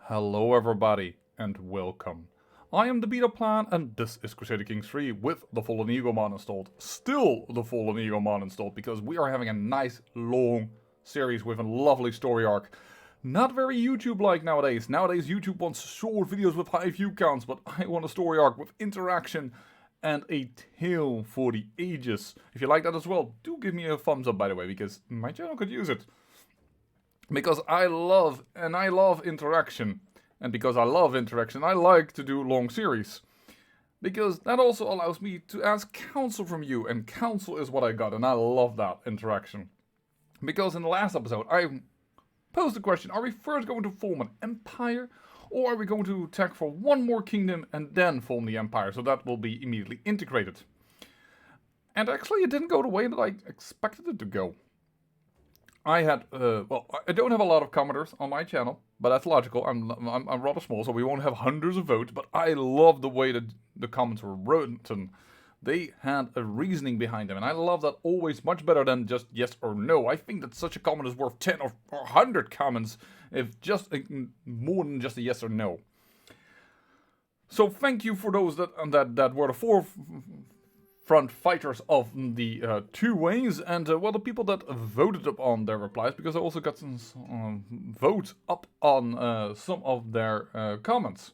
Hello everybody, and welcome. I am THEBETAPLAN, and this is Crusader Kings 3 with the Fallen Eagle mod installed. Still the Fallen Eagle mod installed, because we are having a nice, long series with a lovely story arc. Not very YouTube-like nowadays. Nowadays YouTube wants short videos with high view counts, but I want a story arc with interaction and a tale for the ages. If you like that as well, do give me a thumbs up, by the way, because my channel could use it. Because I love interaction. And because I love interaction, I like to do long series. Because that also allows me to ask counsel from you, and counsel is what I got, and I love that interaction. Because in the last episode, I posed the question, are we first going to form an empire, or are we going to attack for one more kingdom and then form the empire, so that will be immediately integrated? And actually it didn't go the way that I expected it to go. I had, well, I don't have a lot of commenters on my channel, but that's logical. I'm rather small, so we won't have hundreds of votes, but I love the way that the comments were written. They had a reasoning behind them, and I love that always much better than just yes or no. I think that such a comment is worth 10 or 100 comments, if just more than just a yes or no. So thank you for those that were the forefront fighters of the two ways, and well, the people that voted on their replies, because I also got some votes up on some of their comments.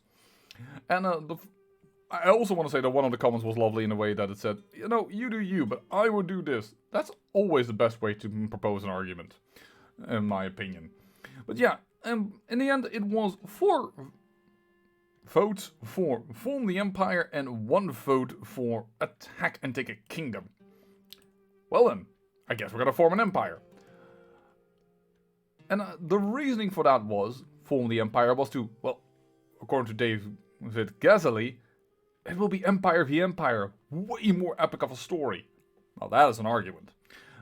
And I also want to say that one of the comments was lovely in a way that it said, you know, you do you, but I would do this. That's always the best way to propose an argument, in my opinion. But yeah, in the end, it was 4 votes for form the empire and 1 vote for attack and take a kingdom. Well then, I guess we're gonna form an empire. And the reasoning for that was, form the empire was to, well, according to David Gazzali, it will be empire v empire, way more epic of a story. Well, that is an argument.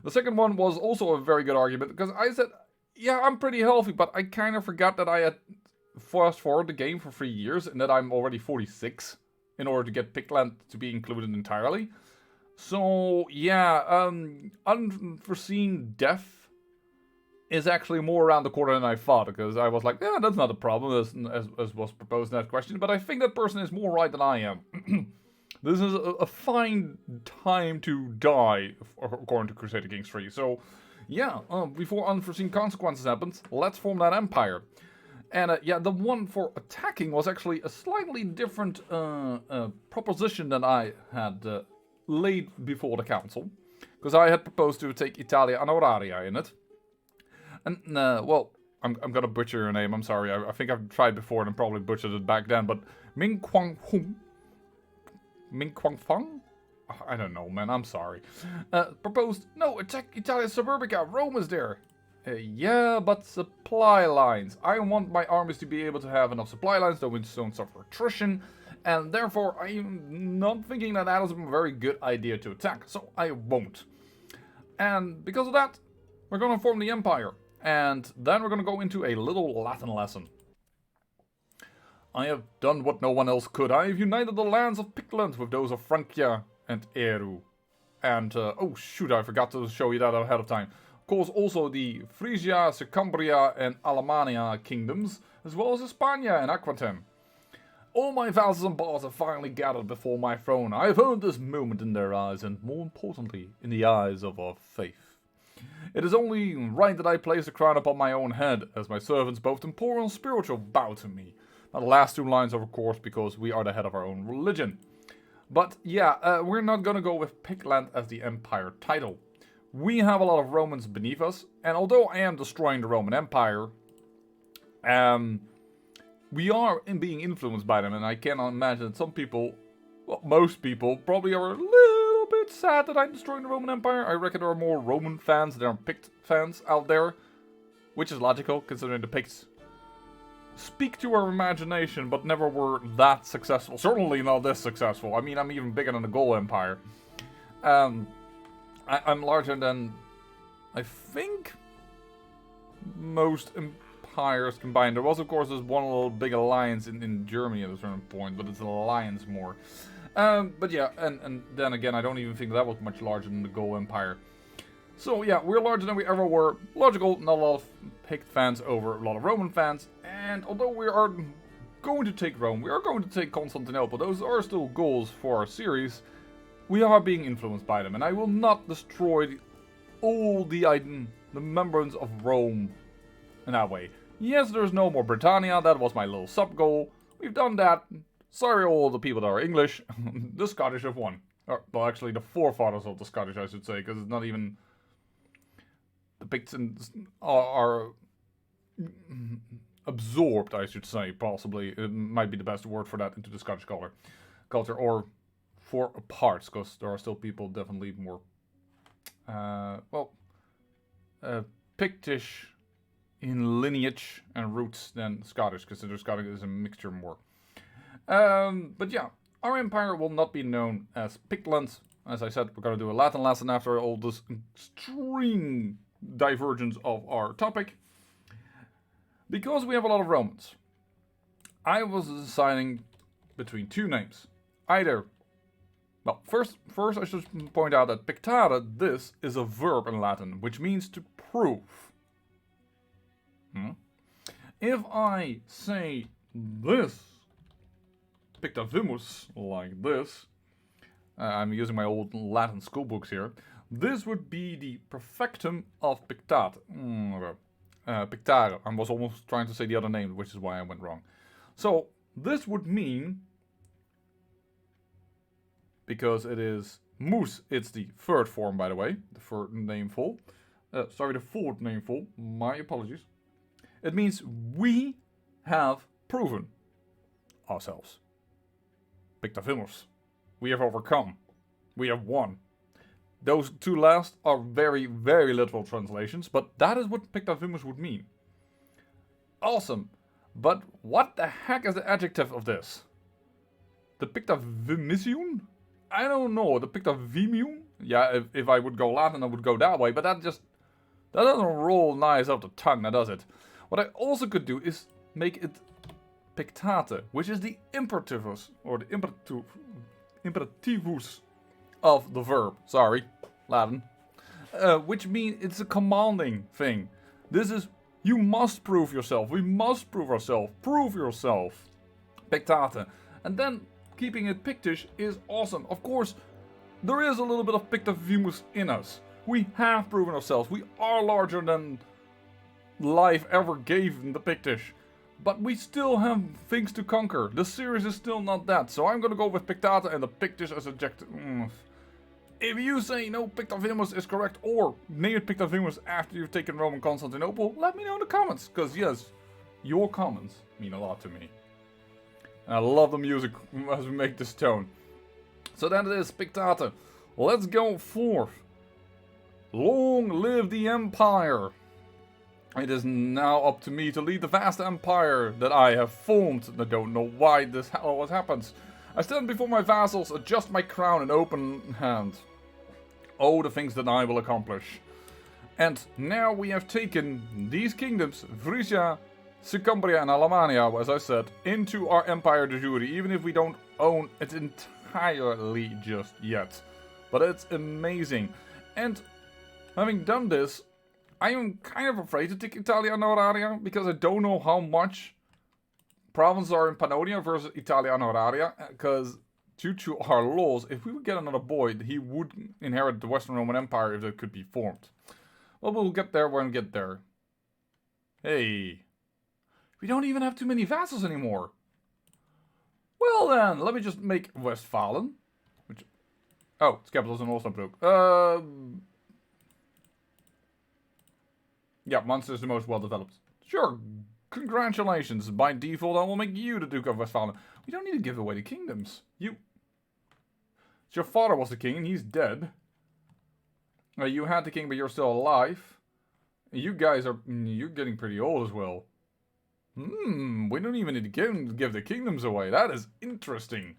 The second one was also a very good argument, because I said, yeah, I'm pretty healthy, but I kind of forgot that I had fast forward the game for 3 years and that I'm already 46 in order to get Pictland to be included entirely. So yeah, unforeseen death is actually more around the corner than I thought, because I was like, yeah, that's not a problem as was proposed in that question, but I think that person is more right than I am. This is a fine time to die, according to Crusader Kings 3. So yeah, before unforeseen consequences happens, let's form that empire. And yeah, the one for attacking was actually a slightly different proposition than I had laid before the council. Because I had proposed to take Italia Honoraria in it. And, well, I'm gonna butcher your name, I'm sorry. I think I've tried before and probably butchered it back then. But Ming Quang Feng? I don't know, man, I'm sorry. Proposed, no, attack Italia Suburbica, Rome is there. Yeah, but supply lines. I want my armies to be able to have enough supply lines so we don't suffer attrition. And therefore, I'm not thinking that that is a very good idea to attack. So I won't. And because of that, we're going to form the empire. And then we're going to go into a little Latin lesson. I have done what no one else could. I have united the lands of Pictland with those of Francia and Eru. And, oh shoot, I forgot to show you that ahead of time. Of course, also the Frisia, Secumbria, and Alemannia kingdoms, as well as Hispania and Aquitaine. All my vassals and bards have finally gathered before my throne. I have earned this moment in their eyes, and more importantly, in the eyes of our faith. It is only right that I place the crown upon my own head, as my servants, both temporal and spiritual, bow to me. Now, the last 2 lines are, of course, because we are the head of our own religion. But yeah, we're not gonna go with Pictland as the empire title. We have a lot of Romans beneath us, and although I am destroying the Roman Empire, we are being influenced by them, and I cannot imagine that some people, well, most people, probably are a little bit sad that I'm destroying the Roman Empire. I reckon there are more Roman fans than Pict fans out there, which is logical, considering the Picts speak to our imagination, but never were that successful. Certainly not this successful. I mean, I'm even bigger than the Gaul Empire. I'm larger than, I think, most empires combined. There was, of course, this one little big alliance in Germany at a certain point, but it's an alliance more. But yeah, and then again, I don't even think that was much larger than the Gaul Empire. So yeah, we're larger than we ever were. Logical, not a lot of Pict fans over a lot of Roman fans. And although we are going to take Rome, we are going to take Constantinople. Those are still goals for our series. We are being influenced by them, and I will not destroy all the membrane of Rome in that way. Yes, there's no more Britannia. That was my little sub-goal. We've done that. Sorry all the people that are English. The Scottish have won. Well, actually, the forefathers of the Scottish, I should say, because it's not even... The Picts are absorbed, I should say, possibly. It might be the best word for that, into the Scottish culture, or for parts, because there are still people definitely more... Pictish in lineage and roots than Scottish, because Scottish is a mixture more. But yeah, our empire will not be known as Pictland. As I said, we're going to do a Latin lesson after all this extreme divergence of our topic. Because we have a lot of Romans, I was deciding between two names. Either, well, first I should point out that pictare, this is a verb in Latin, which means to prove. If I say this, pictavimus, like this, I'm using my old Latin school books here, this would be the perfectum of pictate. Pictare. I was almost trying to say the other name, which is why I went wrong. So, this would mean, because it is mus, it's the third form, by the way, the third nameful. The fourth nameful, my apologies. It means we have proven ourselves. Pictavimus. We have overcome. We have won. Those two last are very, very literal translations, but that is what pictavimus would mean. Awesome. But what the heck is the adjective of this? The pictavimisium? I don't know. The pictavimium? Yeah, if I would go Latin, I would go that way, but that doesn't roll nice off the tongue, now does it? What I also could do is make it pictate, which is the imperativus, or the imperativus of the verb. Sorry, Latin. Which means it's a commanding thing. This is, you must prove yourself. We must prove ourselves. Prove yourself. Pictate. And then keeping it Pictish is awesome. Of course, there is a little bit of pictavimus in us. We have proven ourselves. We are larger than life ever gave in the Pictish. But we still have things to conquer. The series is still not that. So I'm gonna go with pictate and the Pictish as adjective. If you say no, pictavimus is correct, or name it pictavimus after you've taken Rome and Constantinople, let me know in the comments. Because yes, your comments mean a lot to me. And I love the music as we make this tone. So that it is pictate. Let's go forth. Long live the empire. It is now up to me to lead the vast empire that I have formed. I don't know why this always happens. I stand before my vassals, adjust my crown in open hand. Oh, the things that I will accomplish. And now we have taken these kingdoms, Frisia, Sucumbria and Alemannia, as I said, into our empire de jure, even if we don't own it entirely just yet. But it's amazing. And having done this, I am kind of afraid to take Italia Honoraria, because I don't know how much provinces are in Pannonia versus Italia Honoraria, because due to our laws, if we would get another boy, he would inherit the Western Roman Empire if it could be formed. Well, we'll get there when we get there. Hey. We don't even have too many vassals anymore. Well then, let me just make Westphalen. Which, oh, its capital is in Osnabrück. Yeah, Munster is the most well-developed. Sure, congratulations. By default, I will make you the Duke of Westphalen. We don't need to give away the kingdoms. Your father was the king and he's dead. You had the king but you're still alive. You guys are... You're getting pretty old as well. We don't even need to give the kingdoms away. That is interesting.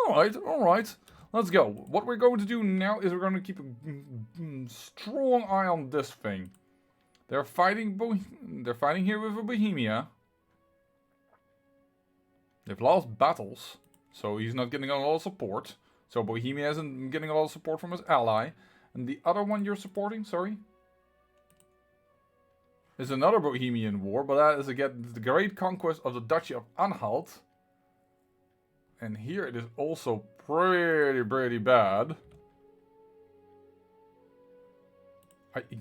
Alright. Let's go. What we're going to do now is we're going to keep a strong eye on this thing. They're fighting here with Bohemia. They've lost battles, so he's not getting a lot of support. So Bohemia isn't getting a lot of support from his ally. And the other one you're supporting, sorry? Is another Bohemian War, but that is again the great conquest of the Duchy of Anhalt. And here it is also pretty bad.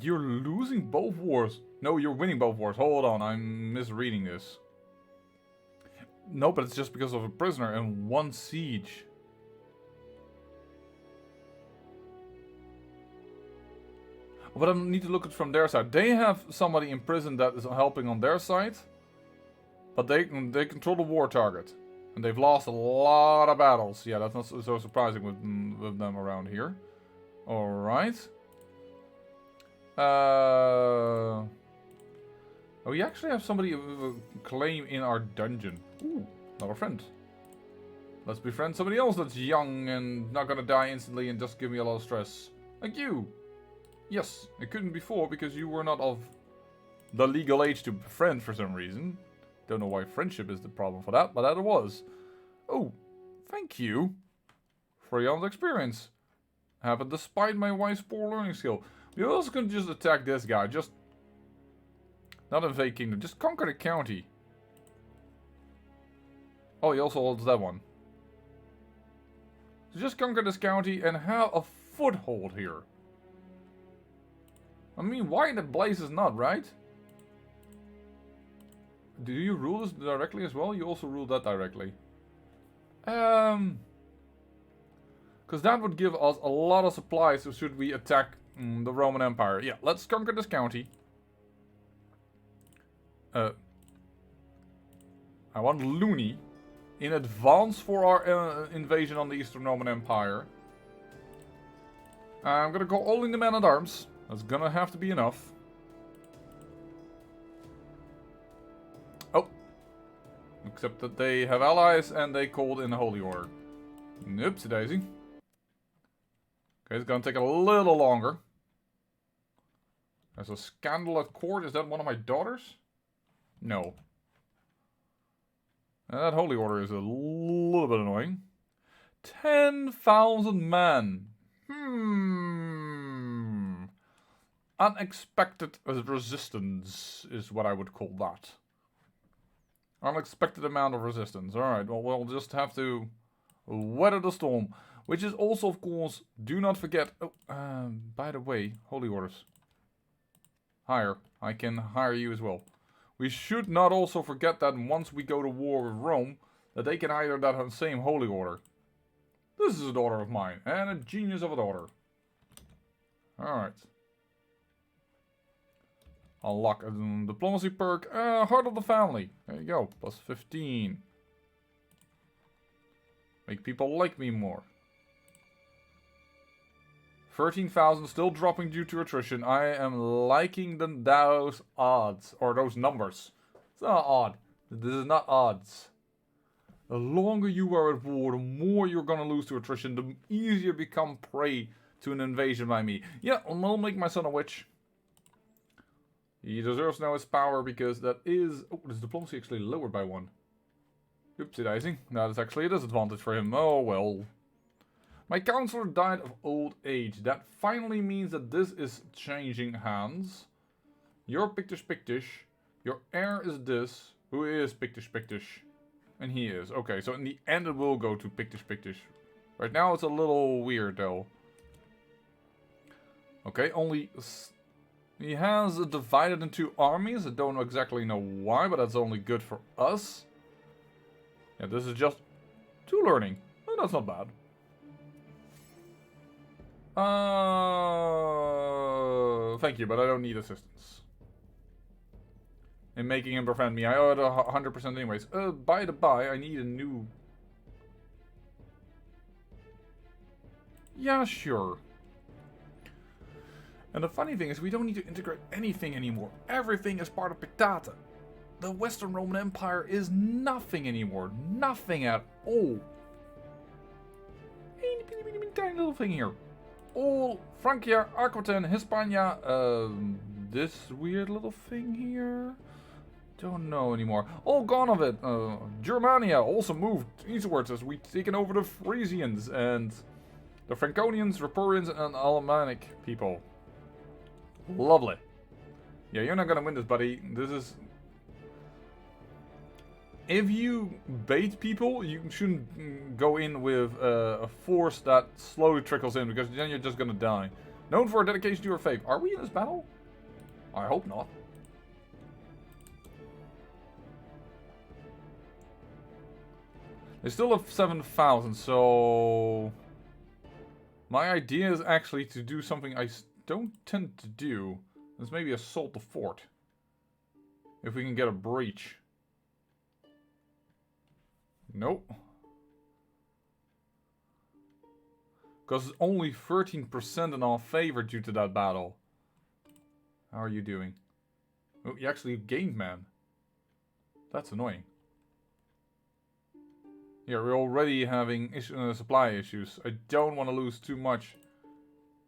You're losing both wars. No, you're winning both wars. Hold on, I'm misreading this. No, but it's just because of a prisoner and one siege. But I need to look at it from their side. They have somebody in prison that is helping on their side. But they control the war target. And they've lost a lot of battles. Yeah, that's not so surprising with them around here. Alright. Oh, we actually have somebody claim in our dungeon. Ooh, another friend. Let's befriend somebody else that's young and not gonna die instantly and just give me a lot of stress. Like you. Yes, it couldn't before because you were not of the legal age to befriend for some reason. Don't know why friendship is the problem for that, but that it was. Oh, thank you for your experience. Happened despite my wife's poor learning skill. We're also gonna just attack this guy. Just not invade kingdom. Just conquer the county. Oh, he also holds that one. So just conquer this county and have a foothold here. I mean, why in the blazes not, right? Do you rule this directly as well? You also rule that directly. Because that would give us a lot of supplies so should we attack the Roman Empire. Yeah, let's conquer this county. I want Looney in advance for our invasion on the Eastern Roman Empire. I'm gonna go all in the men-at-arms. That's gonna have to be enough. Oh. Except that they have allies and they called in the Holy Order. Oopsie daisy. Okay, it's gonna take a little longer. There's a scandal at court. Is that one of my daughters? No. That Holy Order is a little bit annoying. 10,000 men. Unexpected resistance is what I would call that. Unexpected amount of resistance. Alright, well, we'll just have to weather the storm. Which is also, of course, do not forget... Oh, by the way, Holy Orders. Hire. I can hire you as well. We should not also forget that once we go to war with Rome, that they can hire that same Holy Order. This is a daughter of mine, and a genius of a daughter. Alright. Unlock a diplomacy perk. Heart of the family. There you go. Plus 15. Make people like me more. 13,000 still dropping due to attrition. I am liking those odds. Or those numbers. It's not odd. This is not odds. The longer you are at war, the more you're gonna lose to attrition. The easier become prey to an invasion by me. Yeah, I'll make my son a witch. He deserves now his power because that is... Oh, this diplomacy actually lowered by 1. Oopsie daisy. That is actually a disadvantage for him. Oh well. My counselor died of old age. That finally means that this is changing hands. You're Pictish Pictish. Your heir is this. Who is Pictish Pictish? And he is. Okay, so in the end it will go to Pictish Pictish. Right now it's a little weird though. Okay, only... He has divided into armies. I don't exactly know why, but that's only good for us. Yeah, this is just 2 learning. Oh, that's not bad. Thank you, but I don't need assistance. In making him befriend me. I owe it 100% anyways. By the by, I need a new... Yeah, sure. And the funny thing is, we don't need to integrate anything anymore. Everything is part of Pictata. The Western Roman Empire is nothing anymore. Nothing at all. Tiny little thing here. All Francia, Aquitaine, Hispania, this weird little thing here. Don't know anymore. All gone of it. Germania also moved eastwards as we've taken over the Frisians. And The Franconians, Rapurians, and Alemannic people. Lovely. Yeah, you're not gonna win this, buddy. This is... If you bait people, you shouldn't go in with a force that slowly trickles in, because then you're just gonna die. Known for dedication to your faith. Are we in this battle? I hope not. They still have 7,000, so... My idea is actually to do something I don't tend to do. Let's maybe assault the fort. If we can get a breach. Nope. Because it's only 13% in our favor due to that battle. How are you doing? Oh, you actually gained, man. That's annoying. Yeah, we're already having supply issues. I don't want to lose too much.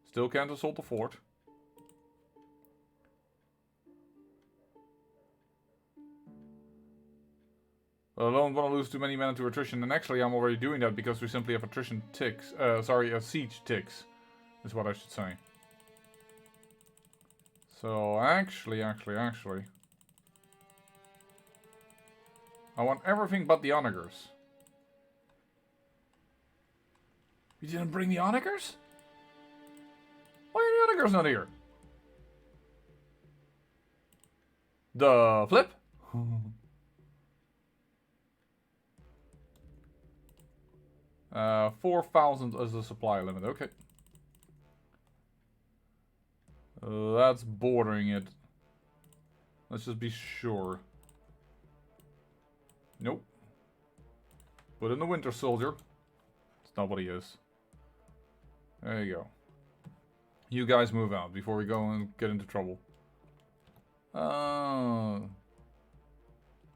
Still can't assault the fort. But I don't want to lose too many men to attrition. And actually, I'm already doing that because we simply have attrition ticks. Siege ticks. Is what I should say. So, actually. I want everything but the onagers. You didn't bring the onagers? Why are the onagers not here? The flip? 4,000 is the supply limit, okay. That's bordering it. Let's just be sure. Nope. Put in the Winter Soldier. It's not what he is. There you go. You guys move out before we go and get into trouble.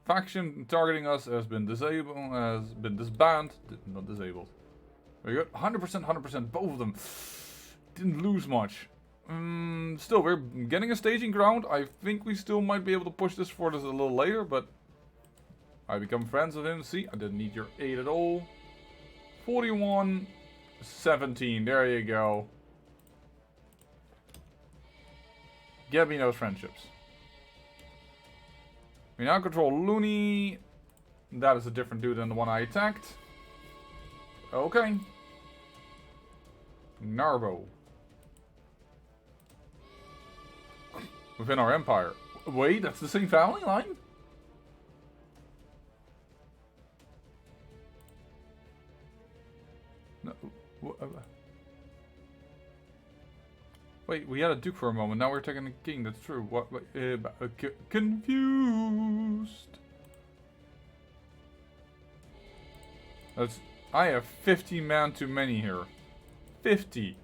Faction targeting us has been disabled, has been disbanded, not disabled. Very good. 100%, both of them. Didn't lose much. Still, we're getting a staging ground. I think we still might be able to push this for us a little later, but I become friends with him. See, I didn't need your aid at all. 41, 17. There you go. Get me those friendships. We now control Looney. That is a different dude than the one I attacked. Okay. Narbo. Within our empire. Wait, that's the same family line? No. Wait, we had a duke for a moment. Now we're taking a king. That's true. What? Confused. That's. I have 50 man too many here. 50.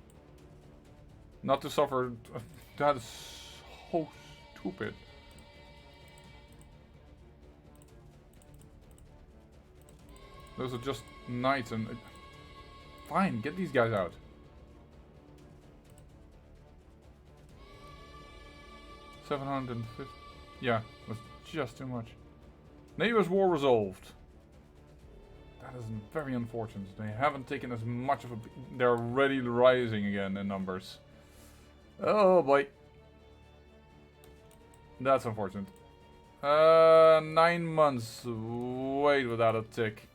Not to suffer. That is so stupid. Those are just knights and. Fine, get these guys out. 750. Yeah, that's just too much. Neighbors war resolved. That is very unfortunate. They haven't taken as much of a... They're already rising again in numbers. Oh boy. That's unfortunate. 9 months. Wait without a tick.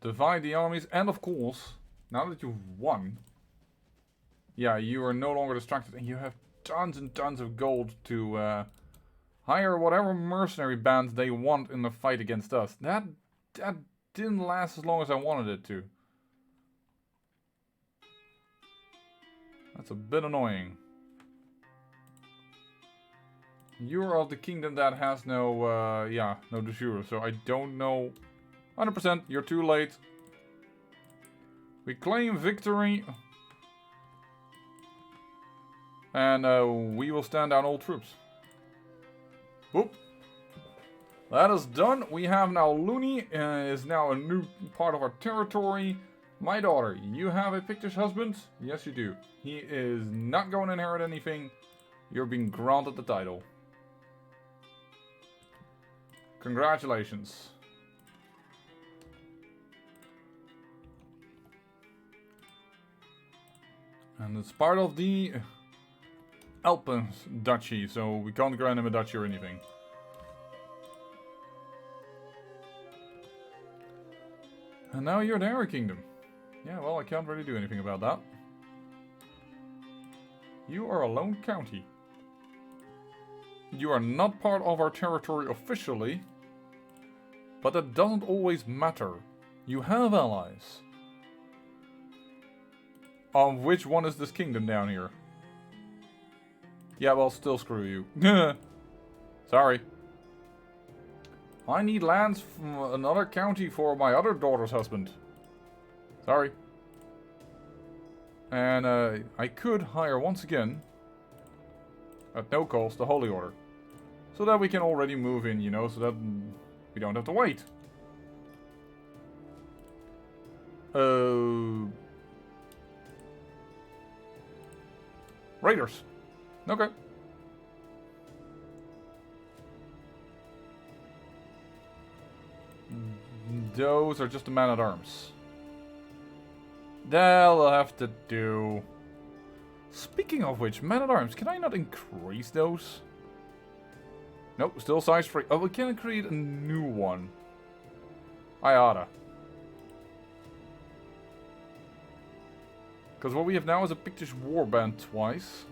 Divide the armies, and of course, now that you've won, yeah, you are no longer distracted, and you have tons and tons of gold to hire whatever mercenary bands they want in the fight against us. That didn't last as long as I wanted it to. That's a bit annoying. You're of the kingdom that has no, no de jure, so I don't know. 100%, you're too late. We claim victory. And we will stand down all troops. Whoop. That is done. We have now Looney, is now a new part of our territory. My daughter, you have a Pictish husband? Yes, you do. He is not going to inherit anything. You're being granted the title. Congratulations. And it's part of the Alpens duchy, so we can't grant him a duchy or anything. And now you're the Harry Kingdom. Yeah, well, I can't really do anything about that. You are a lone county. You are not part of our territory officially, but that doesn't always matter. You have allies. Which one is this kingdom down here? Yeah, well, still screw you. Sorry. I need lands from another county for my other daughter's husband. Sorry. And I could hire once again, at no cost, the Holy Order. So that we can already move in, you know, so that we don't have to wait. Raiders. Okay. Those are just the man-at-arms. That'll have to do. Speaking of which, man-at-arms, can I not increase those? Nope, still size 3. Oh, we can create a new one. I oughta. Because what we have now is a Pictish warband twice.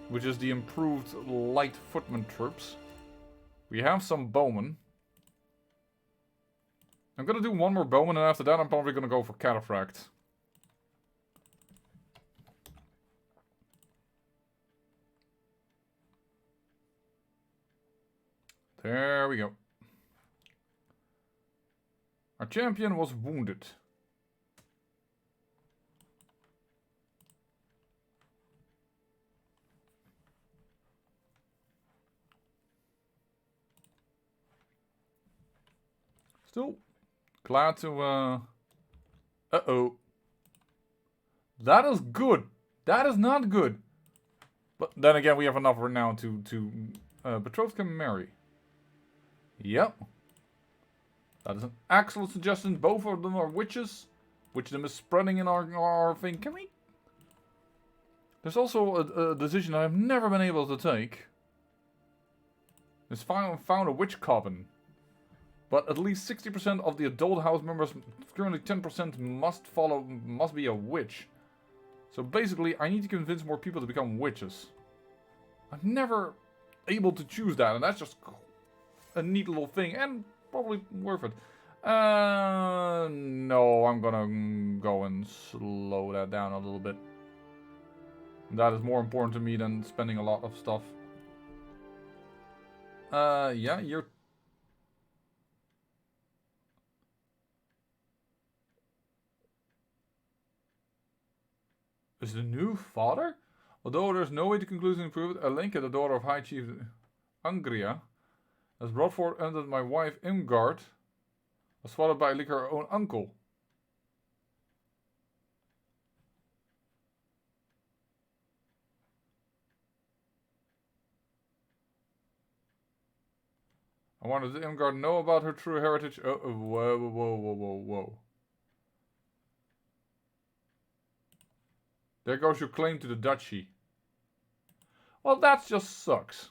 Which is the improved light footman troops. We have some bowmen. I'm gonna do one more bowman and after that I'm probably gonna go for cataphract. There we go. Our champion was wounded. Still glad to, uh-oh. That is good. That is not good. But then again, we have enough renown to betrothed can marry. Yep. That is an excellent suggestion. Both of them are witches. Which of them is spreading in our thing. Can we? There's also a decision I've never been able to take. It's found a witch coven. But at least 60% of the adult house members, currently 10%, must be a witch. So basically, I need to convince more people to become witches. I'm never able to choose that, and that's just a neat little thing, and probably worth it. No, I'm gonna go and slow that down a little bit. That is more important to me than spending a lot of stuff. Yeah, you're... Is the new father? Although there's no way to conclusively prove it, Alenka, the daughter of High Chief Angria, has brought forward under my wife Imgard, was followed by her own uncle. I wanted to Imgard know about her true heritage. Oh, whoa. There goes your claim to the duchy. Well, that just sucks.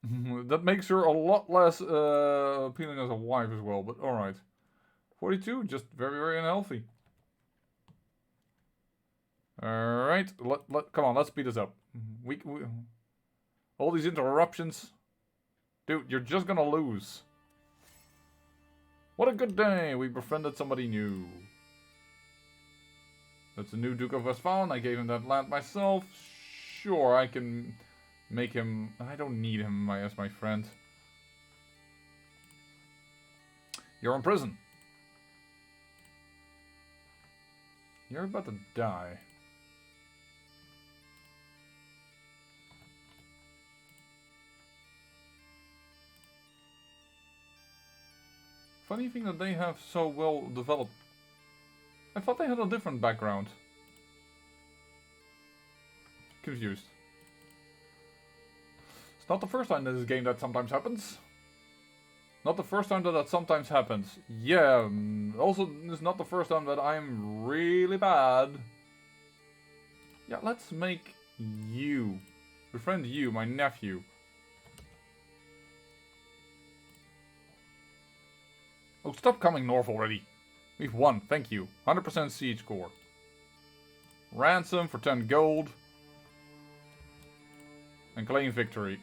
That makes her a lot less appealing as a wife as well, but alright. 42, just very unhealthy. Alright, come on, let's speed this up. All these interruptions. Dude, you're just gonna lose. What a good day, we befriended somebody new. That's the new Duke of Westphalen. I gave him that land myself. Sure, I can make him... I don't need him as my friend. You're in prison. You're about to die. Funny thing that they have so well developed. I thought they had a different background. Confused. It's not the first time in this game that sometimes happens. Not the first time that that sometimes happens. Yeah, also it's not the first time that I'm really bad. Yeah, let's make you. Befriend you, my nephew. Oh, stop coming north already. We've won, thank you. 100% siege score. Ransom for 10 gold. And claim victory.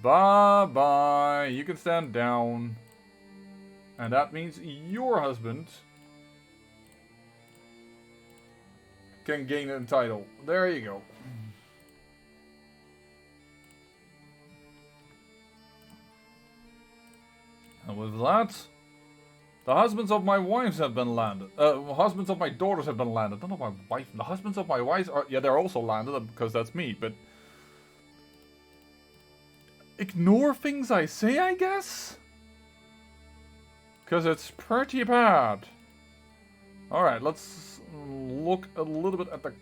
Bye-bye. You can stand down. And that means your husband can gain a title. There you go. And with that, the husbands of my wives have been landed. Husbands of my daughters have been landed. Not my wife. The husbands of my wives are... Yeah, they're also landed because that's me, but... Ignore things I say, I guess? Because it's pretty bad. Alright, let's look a little bit at the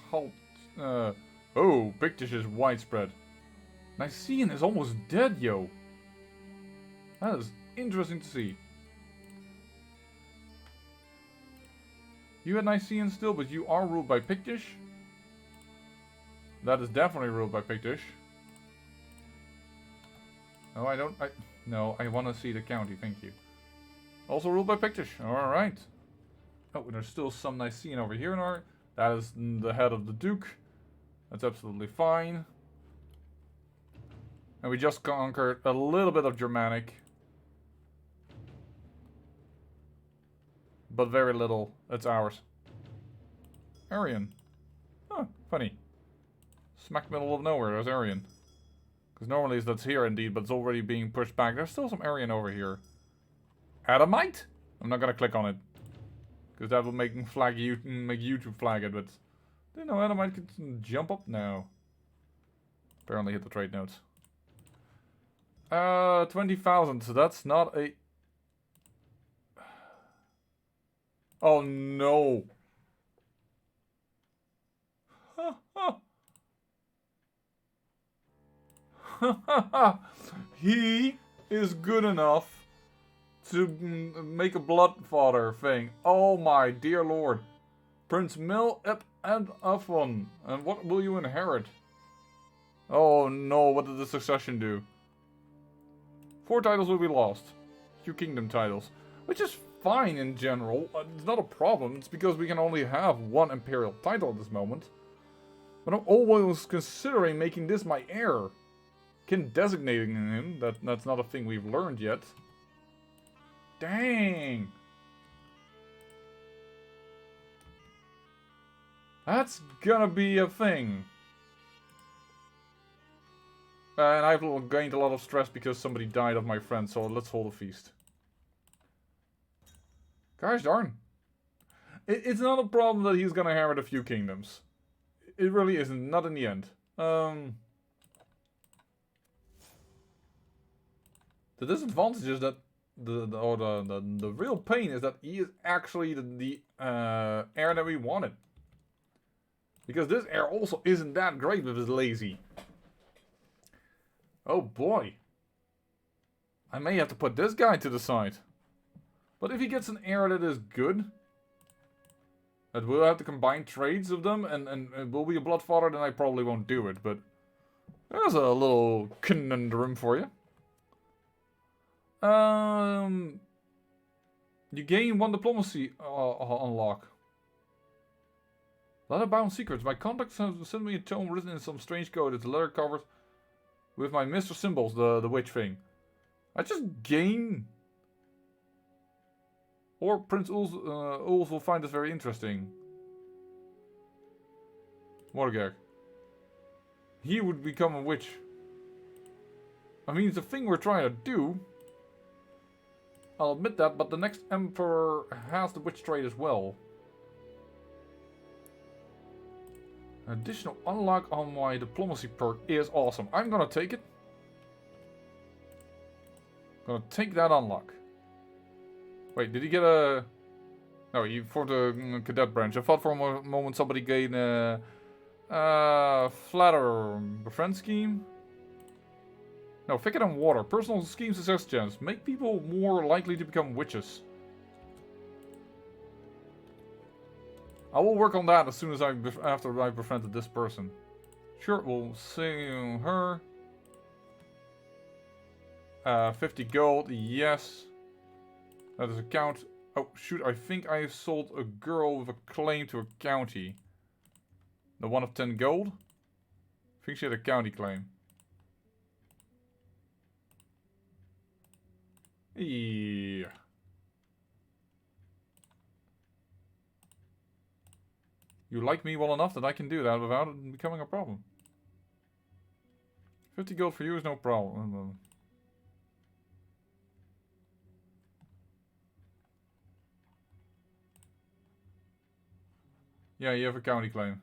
cult. Oh, Pictish is widespread. Nicene is almost dead, yo. That is interesting to see. You had Nicene still, but you are ruled by Pictish. That is definitely ruled by Pictish. No, I don't. No, I want to see the county, thank you. Also ruled by Pictish. Alright. Oh, there's still some Nicene over here in our... That is the head of the Duke. That's absolutely fine. And we just conquered a little bit of Germanic. But very little. It's ours. Aryan. Huh, funny. Smack middle of nowhere, there's Aryan. Because normally that's here indeed, but it's already being pushed back. There's still some Aryan over here. Adamite? I'm not gonna click on it. Because that will make YouTube flag it, but... Do you know Adamite can jump up? No. Apparently hit the trade notes. 20,000, so that's not a... Oh no! He is good enough to make a bloodfather thing. Oh my dear lord. Prince Mil, Ep, and Afon. And what will you inherit? Oh no, what did the succession do? 4 titles will be lost. 2 kingdom titles. Which is fine in general. It's not a problem. It's because we can only have 1 imperial title at this moment. But I'm always considering making this my heir. Designating him. That's not a thing we've learned yet. Dang. That's gonna be a thing. And I've gained a lot of stress because somebody died of my friend, so let's hold a feast. Gosh darn. It's not a problem that he's gonna inherit a few kingdoms. It really isn't. Not in the end. The disadvantage is that the real pain is that he is actually the heir that we wanted. Because this heir also isn't that great with his lazy. Oh boy. I may have to put this guy to the side. But if he gets an heir that is good, that will have to combine trades of them and it will be a bloodfather, then I probably won't do it. But there's a little conundrum for you. You gain 1 diplomacy unlock. Letter-bound secrets. My contacts have sent me a tome written in some strange code. It's a letter covered with my Mr. Symbols, the witch thing. I just gain... Or Prince Ulf will find this very interesting. Morgag. He would become a witch. I mean, it's a thing we're trying to do. I'll admit that, but the next emperor has the witch trade as well. Additional unlock on my diplomacy perk is awesome. I'm gonna take it. Gonna take that unlock. Wait, did he get a... No, he for the cadet branch. I thought for a moment somebody gained a... Flatter befriend scheme. No, thicker than water. Personal scheme success chance. Make people more likely to become witches. I will work on that as soon as after I befriended this person. Sure, we'll see her. 50 gold, yes. That is a count. Oh, shoot, I think I sold a girl with a claim to a county. The one of 10 gold? I think she had a county claim. Yeah. You like me well enough that I can do that without it becoming a problem. 50 gold for you is no problem. Yeah, you have a county claim.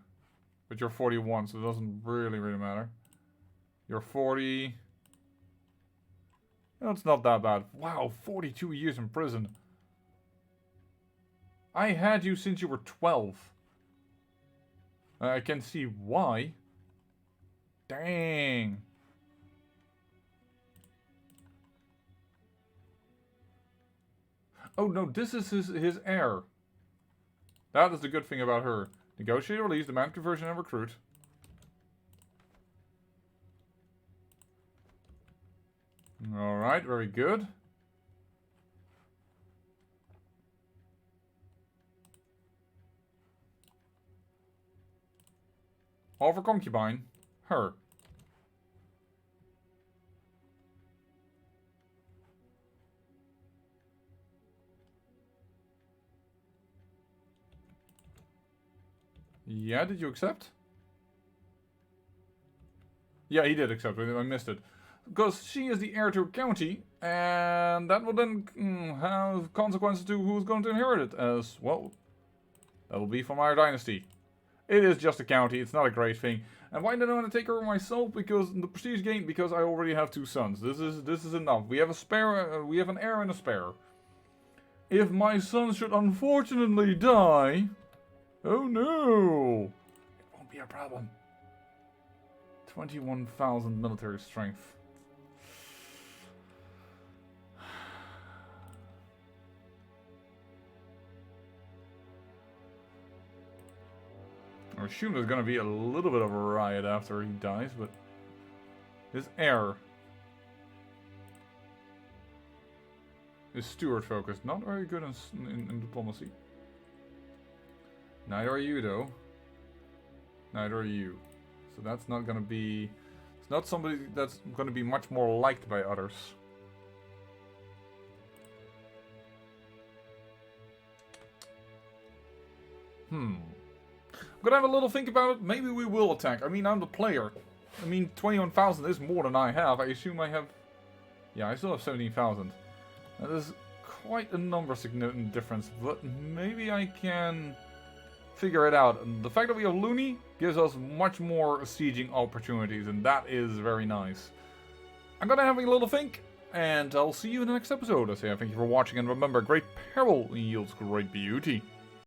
But you're 41, so it doesn't really matter. You're 40. No, it's not that bad. Wow, 42 years in prison. I had you since you were 12. I can see why. Dang. Oh no, this is his heir. That is the good thing about her. Negotiate, release, demand conversion, and recruit. Alright, very good. Offer concubine. Her. Yeah, did you accept? Yeah, he did accept. I missed it. Because she is the heir to a county, and that will then have consequences to who's going to inherit it as well. That will be from our dynasty. It is just a county, it's not a great thing. And why did I want to take her myself? Because the prestige gain, because I already have 2 sons. This is enough. We have a spare, we have an heir and a spare. If my son should unfortunately die, oh no, it won't be a problem. 21,000 military strength. I assume there's gonna be a little bit of a riot after he dies, but his heir is steward focused, not very good in diplomacy. Neither are you though. Neither are you. So that's not gonna be, it's not somebody that's gonna be much more liked by others. I'm gonna have a little think about it. Maybe we will attack. I mean, I'm the player. I mean, 21,000 is more than I have. I assume I have... Yeah, I still have 17,000. That is quite a number significant difference. But maybe I can figure it out. And the fact that we have Looney gives us much more sieging opportunities. And that is very nice. I'm gonna have a little think. And I'll see you in the next episode. I say thank you for watching. And remember, great peril yields great beauty.